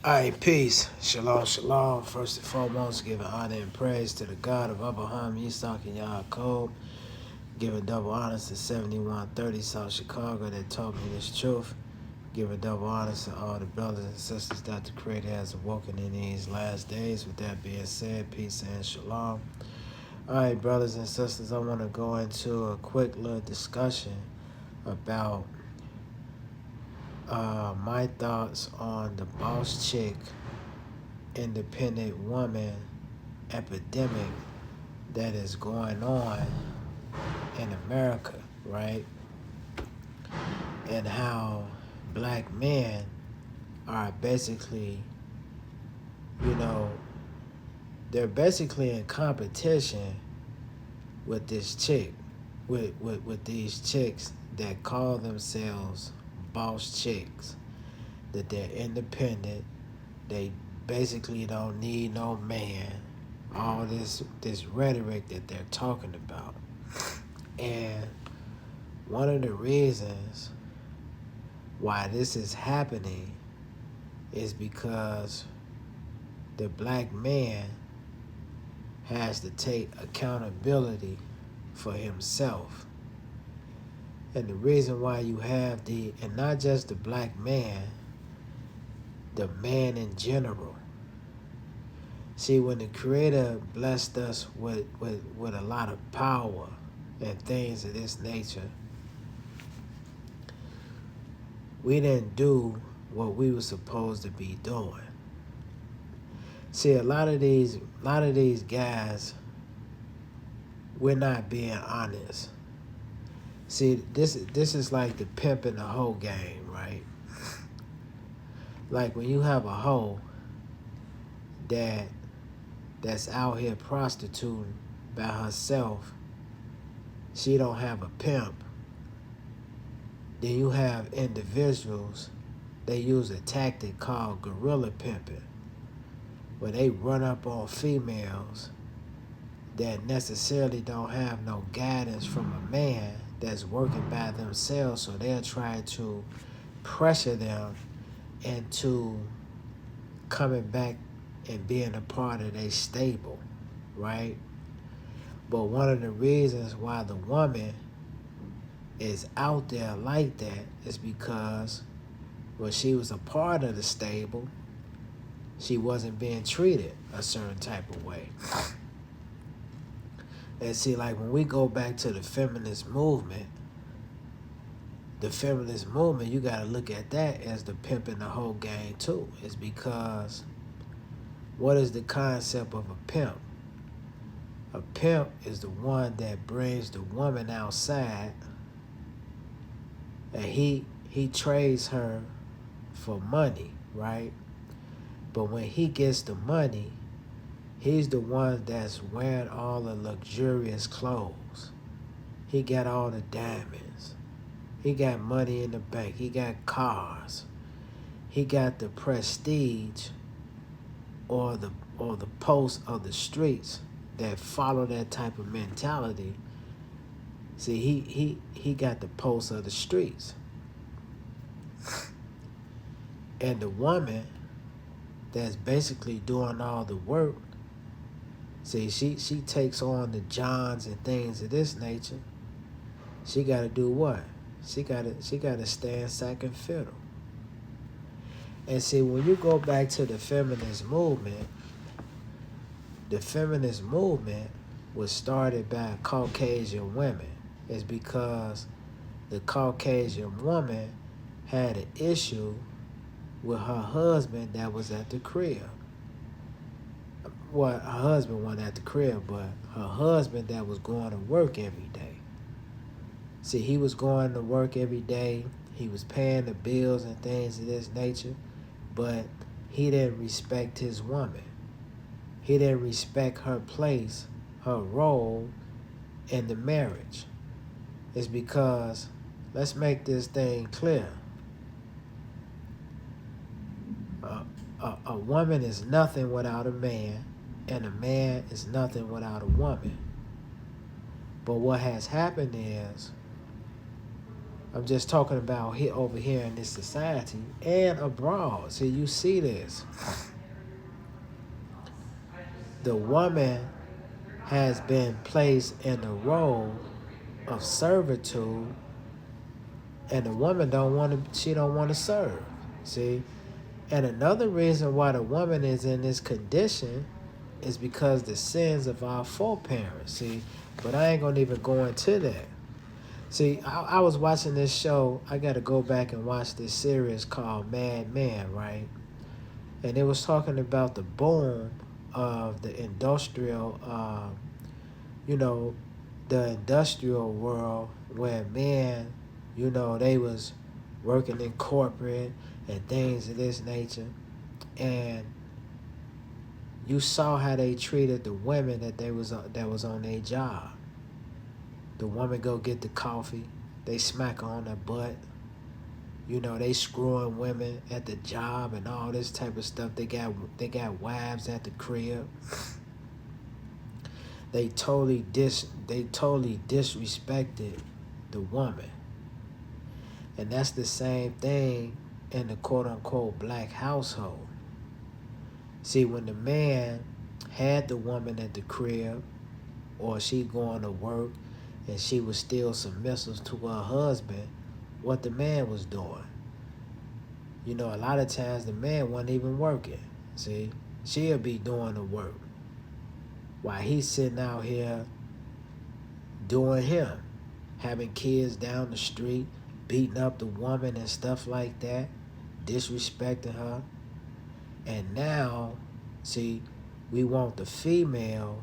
Alright, peace. Shalom, shalom. First and foremost, giving honor and praise to the God of Abraham, Yitzhak, and Yaakov. Giving double honors to 7130 South Chicago that taught me this truth. Giving double honors to all the brothers and sisters that the Creator has awoken in these last days. With that being said, peace and shalom. Alright, brothers and sisters, I want to go into a quick little discussion about my thoughts on the boss chick, independent woman epidemic that is going on in America, right? And how black men are basically, they're basically in competition with this chick, with these chicks that call themselves boss chicks, that they're independent, they basically don't need no man, all this rhetoric that they're talking about. And one of the reasons why this is happening is because the black man has to take accountability for himself. And the reason why you have and not just the black man, the man in general. See, when the Creator blessed us with a lot of power and things of this nature, we didn't do what we were supposed to be doing. See, a lot of these guys, we're not being honest. See, this is like the pimp and the hoe game, right? Like when you have a hoe that's out here prostituting by herself, she don't have a pimp. Then you have individuals, they use a tactic called guerrilla pimping, where they run up on females that necessarily don't have no guidance from a man that's working by themselves, so they'll try to pressure them into coming back and being a part of their stable, right? But one of the reasons why the woman is out there like that is because when she was a part of the stable, she wasn't being treated a certain type of way. And see, like when we go back to the feminist movement, you got to look at that as the pimp in the whole game too. It's because what is the concept of a pimp? A pimp is the one that brings the woman outside, and he trades her for money, right? But when he gets the money, he's the one that's wearing all the luxurious clothes. He got all the diamonds. He got money in the bank. He got cars. He got the prestige or the post of the streets that follow that type of mentality. See, he got the pulse of the streets. And the woman that's basically doing all the work, see, she takes on the Johns and things of this nature. She got to do what? She got to stand second fiddle. And see, when you go back to the feminist movement was started by Caucasian women. It's because the Caucasian woman had an issue with her husband that was at the crib. Well, her husband wasn't at the crib, but her husband that was going to work every day. See, he was going to work every day. He was paying the bills and things of this nature, but he didn't respect his woman. He didn't respect her place, her role in the marriage. It's because, let's make this thing clear. A woman is nothing without a man, and a man is nothing without a woman. But what has happened is I'm just talking about here over here in this society and abroad. See, you see this. The woman has been placed in the role of servitude, and the woman don't want to. She don't want to serve. See, and another reason why the woman is in this condition is because the sins of our foreparents. See, but I ain't gonna even go into that. See, I was watching this show. I got to go back and watch this series called Mad Men, right? And it was talking about the boom of the industrial, you know, the industrial world where men, they was working in corporate and things of this nature. And you saw how they treated the women that was on their job. The woman go get the coffee, they smack her on her butt. They screwing women at the job and all this type of stuff. They got wives at the crib. They totally disrespected the woman. And that's the same thing in the quote unquote black household. See, when the man had the woman at the crib, or she going to work and she was still submissive to her husband, what the man was doing. A lot of times the man wasn't even working. See, she'll be doing the work while he's sitting out here doing him, having kids down the street, beating up the woman and stuff like that, disrespecting her. And now, see, we want the female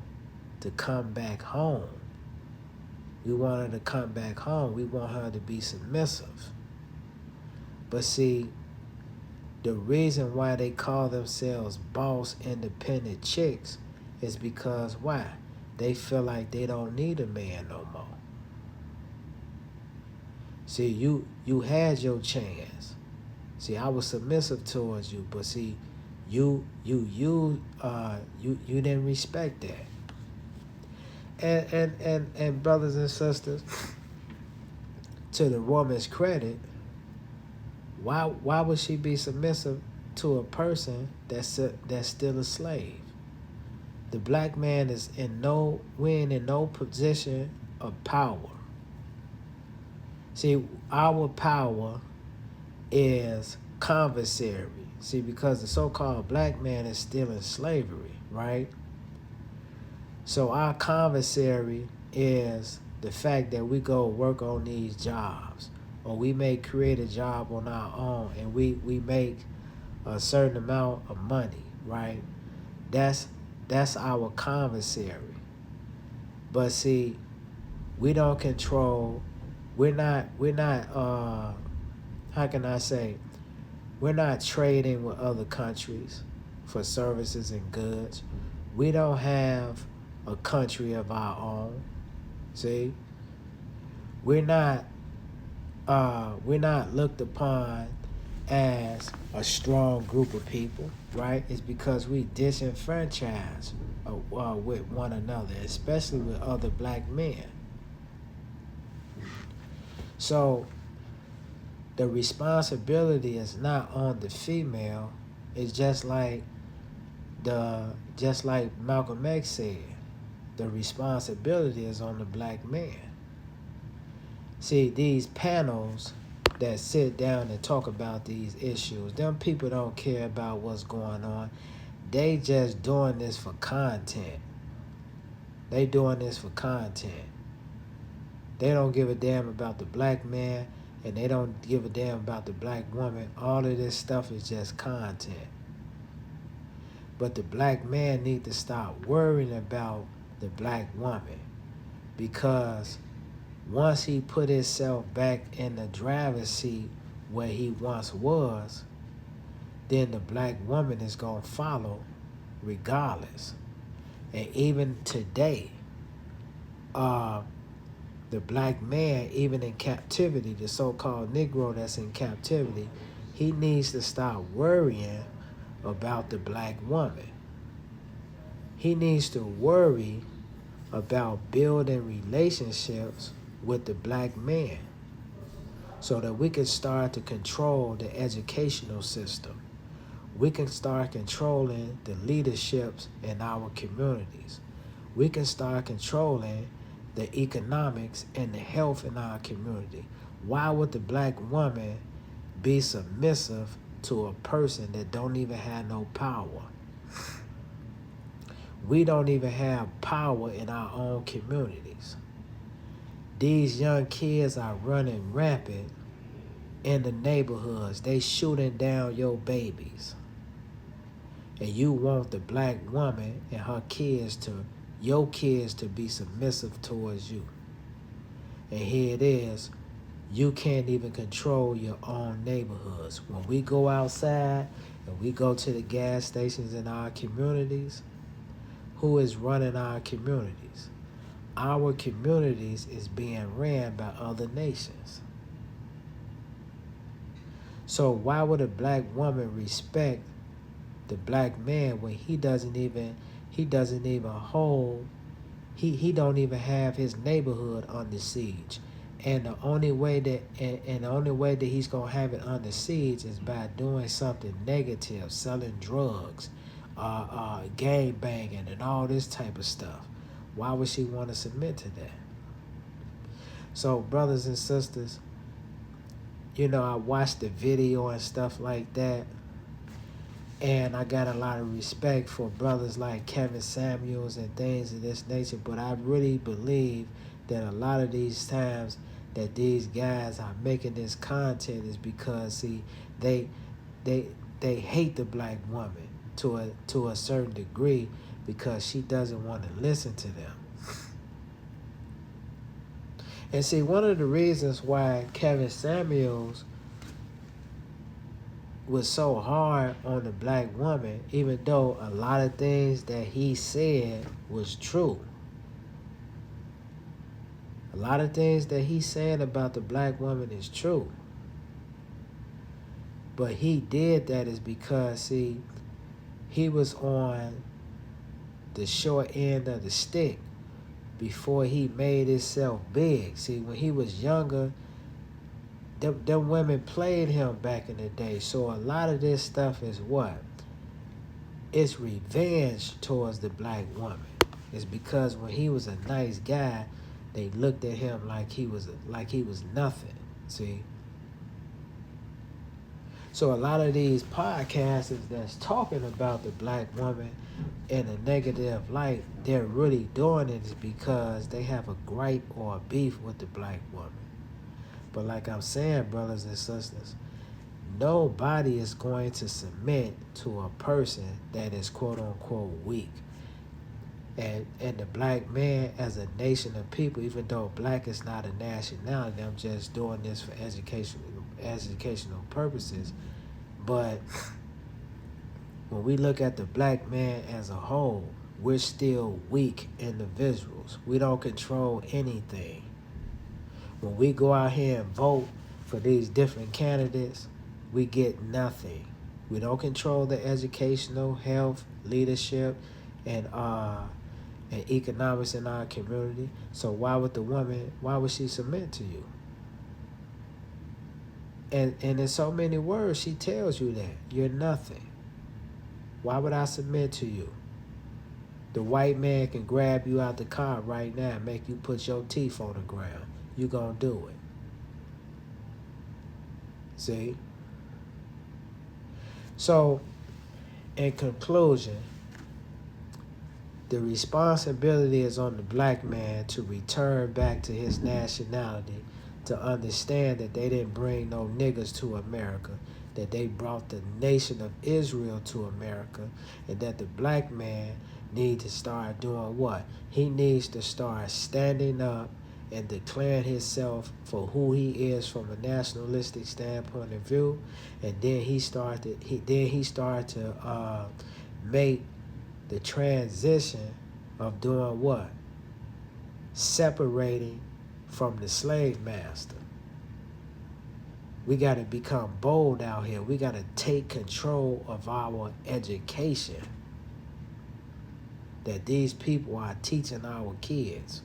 to come back home. We want her to come back home. We want her to be submissive. But see, the reason why they call themselves boss independent chicks is because why? They feel like they don't need a man no more. See, you had your chance. See, I was submissive towards you, but see, you didn't respect that. And brothers and sisters, to the woman's credit, why would she be submissive to a person that's still a slave? The black man is in no position of power. See, our power is conversary. See, because the so-called black man is still in slavery, right? So our conversary is the fact that we go work on these jobs, or we may create a job on our own and we make a certain amount of money, right? That's our conversary. But see, we don't control, we're not how can I say, we're not trading with other countries for services and goods. We don't have a country of our own. See? We're not looked upon as a strong group of people, right? It's because we disenfranchise with one another, especially with other black men. So the responsibility is not on the female. It's just like Malcolm X said, the responsibility is on the black man. See, these panels that sit down and talk about these issues, them people don't care about what's going on. They just doing this for content. They doing this for content. They don't give a damn about the black man, and they don't give a damn about the black woman. All of this stuff is just content. But the black man need to stop worrying about the black woman, because once he put himself back in the driver's seat where he once was, then the black woman is going to follow regardless. And even today, the black man, even in captivity, the so-called Negro that's in captivity, he needs to stop worrying about the black woman. He needs to worry about building relationships with the black man. so that we can start to control the educational system. We can start controlling the leaderships in our communities. We can start controlling the economics and the health in our community. Why would the black woman be submissive to a person that don't even have no power? We don't even have power in our own communities. These young kids are running rampant in the neighborhoods. They shooting down your babies. And you want the black woman and your kids to be submissive towards you. And here it is, you can't even control your own neighborhoods. When we go outside and we go to the gas stations in our communities, who is running our communities? Our communities is being ran by other nations. So why would a black woman respect the black man when he don't even have his neighborhood under siege? And the only way that he's gonna have it under siege is by doing something negative, selling drugs, gang banging, and all this type of stuff. Why would she want to submit to that? So, brothers and sisters, I watched the video and stuff like that, and I got a lot of respect for brothers like Kevin Samuels and things of this nature, but I really believe that a lot of these times that these guys are making this content is because, see, they hate the black woman to a certain degree because she doesn't want to listen to them. And see, one of the reasons why Kevin Samuels was so hard on the black woman, even though a lot of things that he said was true. A lot of things that he said about the black woman is true. But he did that is because, see, he was on the short end of the stick before he made himself big. See, when he was younger, them women played him back in the day. So a lot of this stuff is what? It's revenge towards the black woman. It's because when he was a nice guy, they looked at him like he was nothing. See? So a lot of these podcasters that's talking about the black woman in a negative light, they're really doing it is because they have a gripe or a beef with the black woman. But like I'm saying, brothers and sisters, nobody is going to submit to a person that is quote unquote weak. And the black man as a nation of people, even though black is not a nationality, I'm just doing this for educational purposes. But when we look at the black man as a whole, we're still weak individuals. We don't control anything. When we go out here and vote for these different candidates, we get nothing. We don't control the educational, health, leadership, and economics in our community. So why would she submit to you? And in so many words, she tells you that you're nothing. Why would I submit to you? The white man can grab you out the car right now and make you put your teeth on the ground. You gonna do it. See? So, in conclusion, the responsibility is on the black man to return back to his nationality, to understand that they didn't bring no niggas to America, that they brought the nation of Israel to America, and that the black man needs to start doing what? He needs to start standing up and declaring himself for who he is from a nationalistic standpoint of view, and then he started to make the transition of doing what? Separating from the slave master. We got to become bold out here. We got to take control of our education that these people are teaching our kids.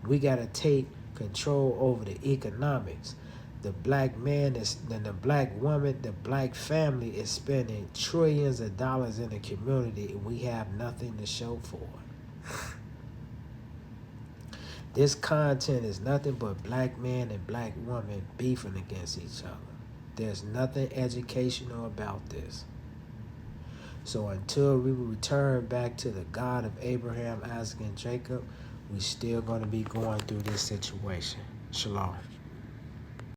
We got to take control over the economics. The black man is, then the black woman, the black family is spending trillions of dollars in the community, and we have nothing to show for it. This content is nothing but black man and black woman beefing against each other. There's nothing educational about this. So until we return back to the God of Abraham, Isaac, and Jacob, we're still going to be going through this situation. Shalom.